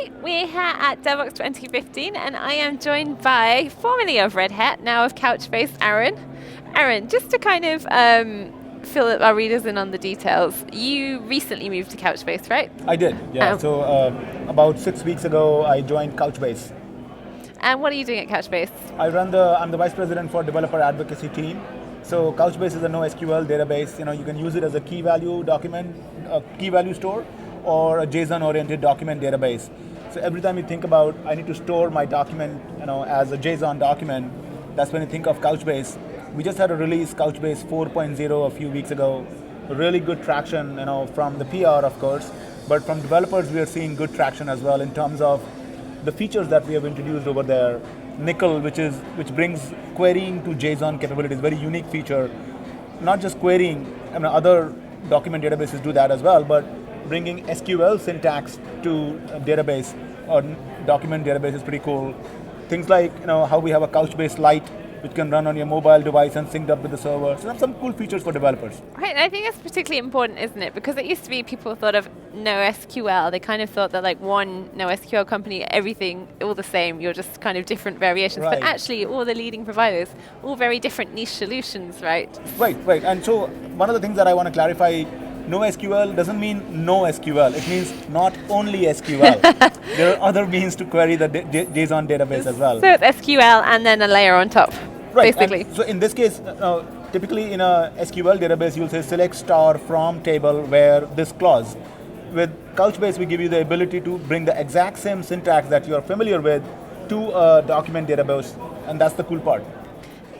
Hi, we're here at Devoxx 2015 and I am joined by, formerly of Red Hat, now of Couchbase, Arun. Arun, just to kind of fill our readers in on the details, you recently moved to Couchbase, right? I did, yeah. So about 6 weeks ago, I joined Couchbase. And what are you doing at Couchbase? I'm the vice president for developer advocacy team. So Couchbase is a NoSQL database. You can use it as a key value document, a key value store, or a JSON-oriented document database. So every time you think about, I need to store my document, as a JSON document, that's when you think of Couchbase. We just had a release, Couchbase 4.0, a few weeks ago. Really good traction, from the PR, of course, but from developers, we are seeing good traction as well in terms of the features that we have introduced over there. Nickel, which brings querying to JSON capabilities, very unique feature. Not just querying, other document databases do that as well, but bringing SQL syntax to a database or document database is pretty cool. Things like how we have a Couchbase Lite, which can run on your mobile device and synced up with the server. So some cool features for developers. Right, and I think that's particularly important, isn't it? Because it used to be people thought of NoSQL. They kind of thought that like one NoSQL company, everything all the same. You're just kind of different variations. Right. But actually, all the leading providers, all very different niche solutions, right? Right. And so one of the things that I want to clarify, NoSQL doesn't mean no SQL. It means not only SQL. There are other means to query the JSON database as well. So it's SQL and then a layer on top, right. basically. And so in this case, typically in a SQL database, you'll say select star from table where this clause. With Couchbase, we give you the ability to bring the exact same syntax that you are familiar with to a document database, and that's the cool part.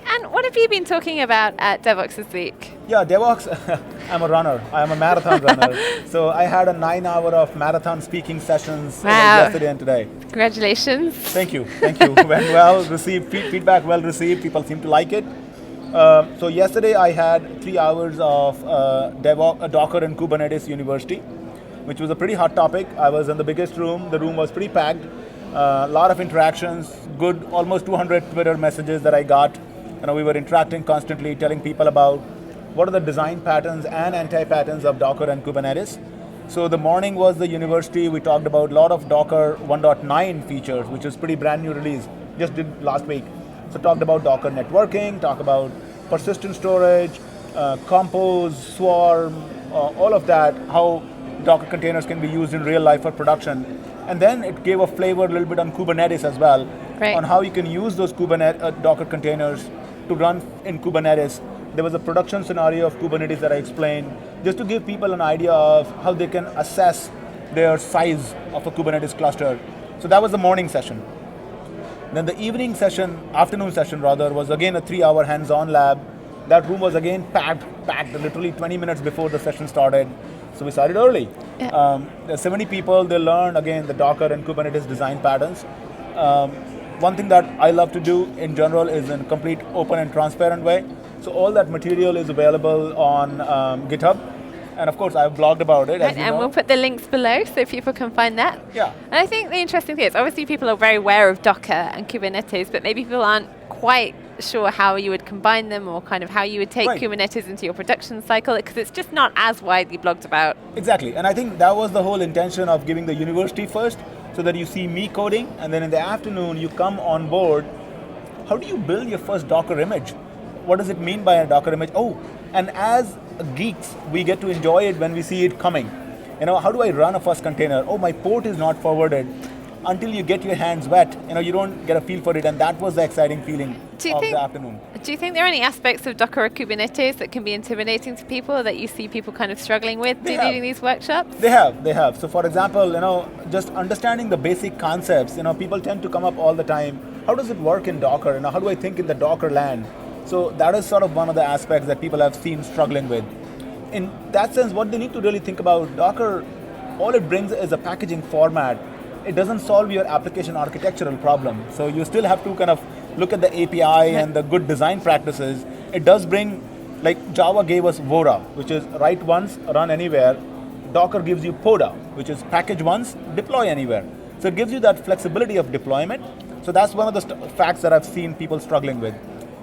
And what have you been talking about at Devoxx this week? Yeah, Devoxx, I'm a runner. I'm a marathon runner. So I had a 9-hour of marathon speaking sessions yesterday and today. Congratulations. Thank you. Went well, received feedback well received. People seem to like it. So yesterday I had 3 hours of Docker and Kubernetes University, which was a pretty hot topic. I was in the biggest room. The room was pretty packed. A lot of interactions, good, almost 200 Twitter messages that I got. We were interacting constantly, telling people about what are the design patterns and anti-patterns of Docker and Kubernetes. So the morning was the university. We talked about a lot of Docker 1.9 features, which is pretty brand new release, just did last week. So talked about Docker networking, talked about persistent storage, Compose, Swarm, all of that, how Docker containers can be used in real life for production. And then it gave a flavor a little bit on Kubernetes as well, right, on how you can use those Docker containers to run in Kubernetes. There was a production scenario of Kubernetes that I explained, just to give people an idea of how they can assess their size of a Kubernetes cluster. So that was the morning session. Then the afternoon session rather, was again a 3-hour hands-on lab. That room was again packed literally 20 minutes before the session started. So we started early. Yeah. There's 70 people, they learned again the Docker and Kubernetes design patterns. One thing that I love to do in general is in a complete open and transparent way. So all that material is available on GitHub. And of course, I've blogged about it. Right, and we'll put the links below so people can find that. Yeah. And I think the interesting thing is, obviously people are very aware of Docker and Kubernetes, but maybe people aren't quite sure how you would combine them or kind of how you would take Kubernetes into your production cycle, because it's just not as widely blogged about. Exactly. And I think that was the whole intention of giving the university first, so that you see me coding, and then in the afternoon you come on board. How do you build your first Docker image? What does it mean by a Docker image? Oh, and as geeks, we get to enjoy it when we see it coming. How do I run a first container? Oh, my port is not forwarded. Until you get your hands wet, you don't get a feel for it, and that was the exciting feeling the afternoon. Do you think there are any aspects of Docker or Kubernetes that can be intimidating to people, that you see people kind of struggling with doing these workshops? They have. So for example, just understanding the basic concepts, people tend to come up all the time. How does it work in Docker? How do I think in the Docker land? So that is sort of one of the aspects that people have seen struggling with. In that sense, what they need to really think about, Docker, all it brings is a packaging format. It doesn't solve your application architectural problem. So you still have to kind of look at the API and the good design practices. It does bring, like Java gave us Vora, which is write once, run anywhere. Docker gives you Poda, which is package once, deploy anywhere. So it gives you that flexibility of deployment. So that's one of the facts that I've seen people struggling with.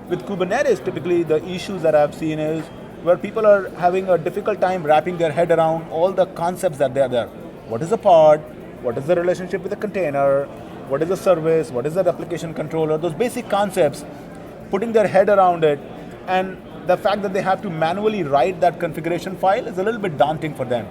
With Kubernetes, typically the issues that I've seen is where people are having a difficult time wrapping their head around all the concepts that they're there. What is a pod? what is the relationship with the container, what is the service, what is the replication controller, those basic concepts, putting their head around it, and the fact that they have to manually write that configuration file is a little bit daunting for them.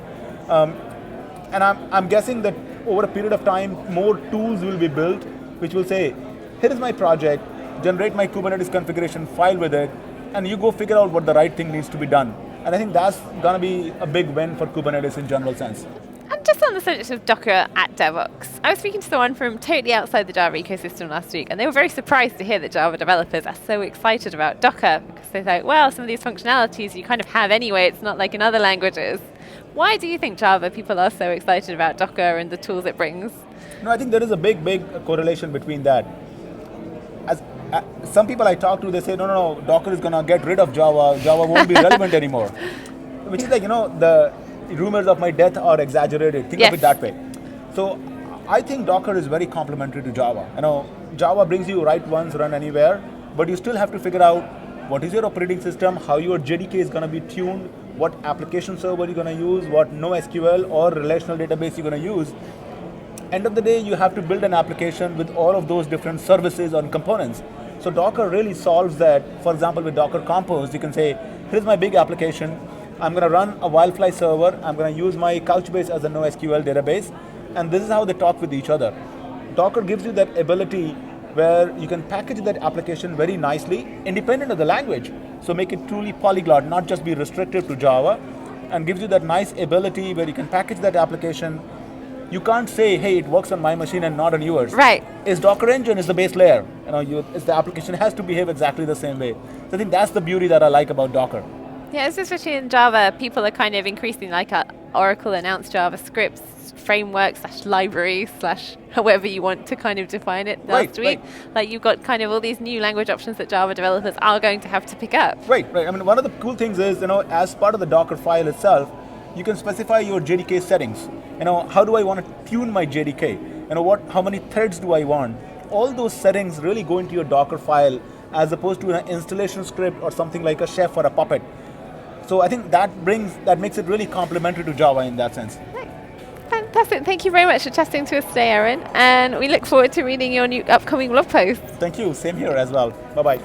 And I'm guessing that over a period of time, more tools will be built which will say, here is my project, generate my Kubernetes configuration file with it, and you go figure out what the right thing needs to be done. And I think that's going to be a big win for Kubernetes in general sense. And just on the subject of Docker at Devoxx, I was speaking to someone from totally outside the Java ecosystem last week, and they were very surprised to hear that Java developers are so excited about Docker, because they thought, well, some of these functionalities you kind of have anyway, it's not like in other languages. Why do you think Java people are so excited about Docker and the tools it brings? No, I think there is a big correlation between that. As some people I talk to, they say, no, Docker is going to get rid of Java. Java won't be relevant anymore. Which is like, the rumors of my death are exaggerated. Think of it that way. So I think Docker is very complementary to Java. Java brings you write once, run anywhere, but you still have to figure out what is your operating system, how your JDK is going to be tuned, what application server you're going to use, what NoSQL or relational database you're going to use. End of the day, you have to build an application with all of those different services and components. So Docker really solves that. For example, with Docker Compose, you can say, here's my big application. I'm going to run a Wildfly server. I'm going to use my Couchbase as a NoSQL database. And this is how they talk with each other. Docker gives you that ability where you can package that application very nicely, independent of the language. So make it truly polyglot, not just be restricted to Java, and gives you that nice ability where you can package that application. You can't say, hey, it works on my machine and not on yours. Right. It's Docker Engine is the base layer. It's the application has to behave exactly the same way. So I think that's the beauty that I like about Docker. Yeah, especially in Java, people are kind of increasing, like Oracle announced JavaScript framework / library / however you want to kind of define it last week. Right. Like you've got kind of all these new language options that Java developers are going to have to pick up. Right. I mean, one of the cool things is, as part of the Docker file itself, you can specify your JDK settings. How do I want to tune my JDK? How many threads do I want? All those settings really go into your Docker file as opposed to an installation script or something like a Chef or a Puppet. So I think that makes it really complementary to Java in that sense. Fantastic. Thank you very much for chatting to us today, Arun. And we look forward to reading your new upcoming blog post. Thank you. Same here as well. Bye-bye.